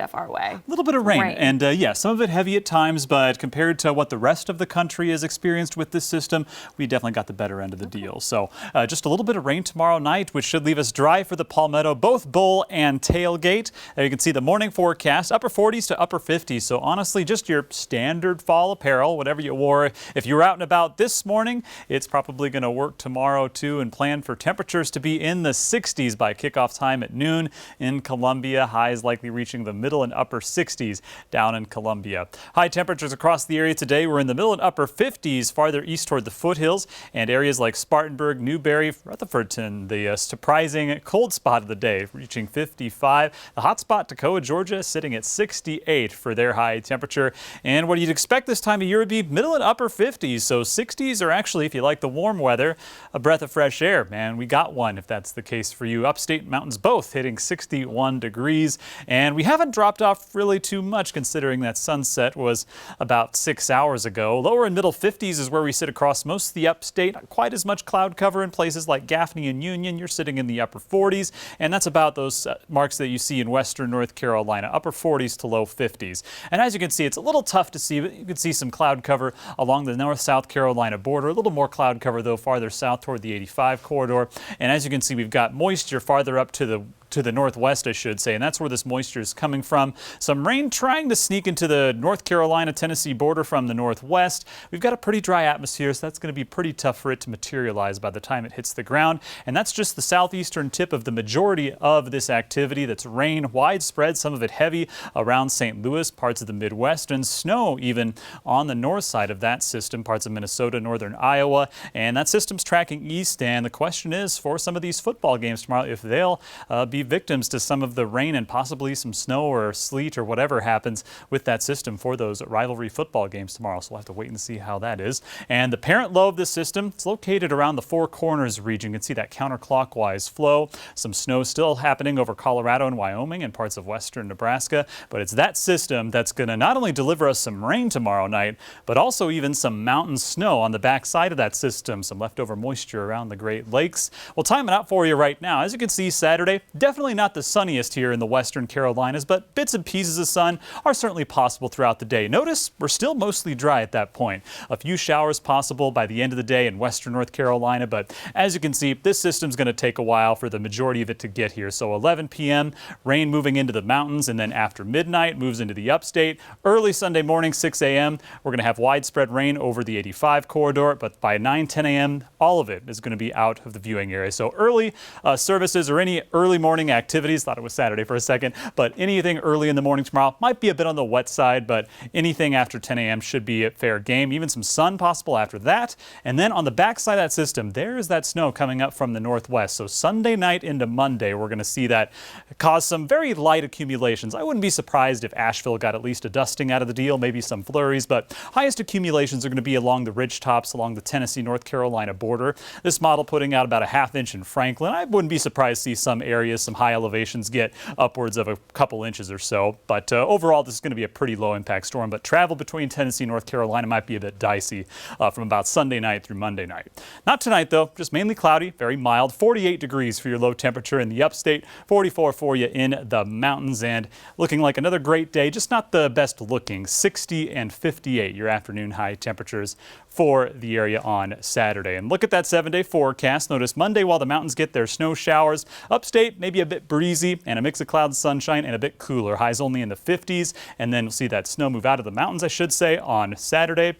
stuff our way. A little bit of rain. And yeah, some of it heavy at times, but compared to what the rest of the country has experienced with this system, we definitely got the better end of the deal. So just a little bit of rain tomorrow night, which should leave us dry for the Palmetto, both Bowl and Tailgate. There you can see the morning forecast, upper 40s to upper 50s. So honestly, just your standard fall apparel, whatever you wore. If you were out and about this morning, it's probably going to work tomorrow too, and plan for temperatures to be in the 60s by kickoff time at noon in Columbia. Highs likely reaching the middle and upper 60s down in Columbia. High temperatures across the area today were in the middle and upper 50s farther east toward the foothills, and areas like Spartanburg, Newberry, Rutherfordton, the surprising cold spot of the day, reaching 55. The hot spot, Toccoa, Georgia, sitting at 68 for their high temperature. And what you'd expect this time of year would be middle and upper 50s. So 60s are actually, if you like the warm weather, a breath of fresh air. Man, we got one if that's the case for you. Upstate mountains both hitting 61 degrees. And we haven't dropped off really too much considering that sunset was about 6 hours ago. Lower and middle 50s is where we sit across most of the upstate. Not quite as much cloud cover in places like Gaffney and Union. You're sitting in the upper 40s. And that's about those marks that you see in western North Carolina, upper 40s to low 50s. And as you can see, it's a little tough to see, but you can see some cloud cover along the North-South Carolina border. A little more cloud cover, though, farther south toward the 85 corridor. And as you can see, we've got moisture farther up to the northwest, I should say, and that's where this moisture is coming from. Some rain trying to sneak into the North Carolina-Tennessee border from the northwest. We've got a pretty dry atmosphere, so that's going to be pretty tough for it to materialize by the time it hits the ground. And that's just the southeastern tip of the majority of this activity. That's rain widespread, some of it heavy around St. Louis, parts of the Midwest, and snow even on the north side of that system, parts of Minnesota, northern Iowa. And that system's tracking east, and the question is for some of these football games tomorrow, if they'll be victims to some of the rain and possibly some snow or sleet or whatever happens with that system for those rivalry football games tomorrow. So we'll have to wait and see how that is. And the parent low of this system, it's located around the Four Corners region. You can see that counterclockwise flow. Some snow still happening over Colorado and Wyoming and parts of western Nebraska. But it's that system that's going to not only deliver us some rain tomorrow night, but also even some mountain snow on the backside of that system. Some leftover moisture around the Great Lakes. We'll time it out for you right now. As you can see, Saturday, definitely not the sunniest here in the western Carolinas, but bits and pieces of sun are certainly possible throughout the day. Notice we're still mostly dry at that point. A few showers possible by the end of the day in western North Carolina, but as you can see, this system's going to take a while for the majority of it to get here. So 11 p.m., rain moving into the mountains, and then after midnight moves into the upstate. Early Sunday morning, 6 a.m., we're going to have widespread rain over the 85 corridor, but by 9-10 a.m., all of it is going to be out of the viewing area. So early services or any early morning activities, thought it was Saturday for a second, but anything early in the morning tomorrow might be a bit on the wet side, but anything after 10 a.m. should be a fair game. Even some sun possible after that. And then on the backside of that system, there is that snow coming up from the northwest. So Sunday night into Monday, we're going to see that cause some very light accumulations. I wouldn't be surprised if Asheville got at least a dusting out of the deal, maybe some flurries, but highest accumulations are going to be along the ridge tops along the Tennessee-North Carolina border. This model putting out about a ½ inch in Franklin. I wouldn't be surprised to see some areas, some high elevations get upwards of a couple inches or so. But overall, this is going to be a pretty low impact storm. But travel between Tennessee and North Carolina might be a bit dicey from about Sunday night through Monday night. Not tonight, though. Just mainly cloudy, very mild. 48 degrees for your low temperature in the upstate, 44 for you in the mountains, and looking like another great day. Just not the best looking. 60 and 58 your afternoon high temperatures for the area on Saturday. And look at that 7-day forecast. Notice Monday, while the mountains get their snow showers, upstate maybe a bit breezy and a mix of clouds, sunshine, and a bit cooler. Highs only in the 50s, and then we'll see that snow move out of the mountains, I should say, on Saturday.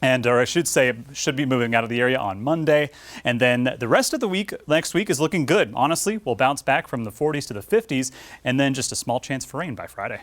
Or I should say, should be moving out of the area on Monday. And then the rest of the week, next week, is looking good. Honestly, we'll bounce back from the 40s to the 50s, and then just a small chance for rain by Friday.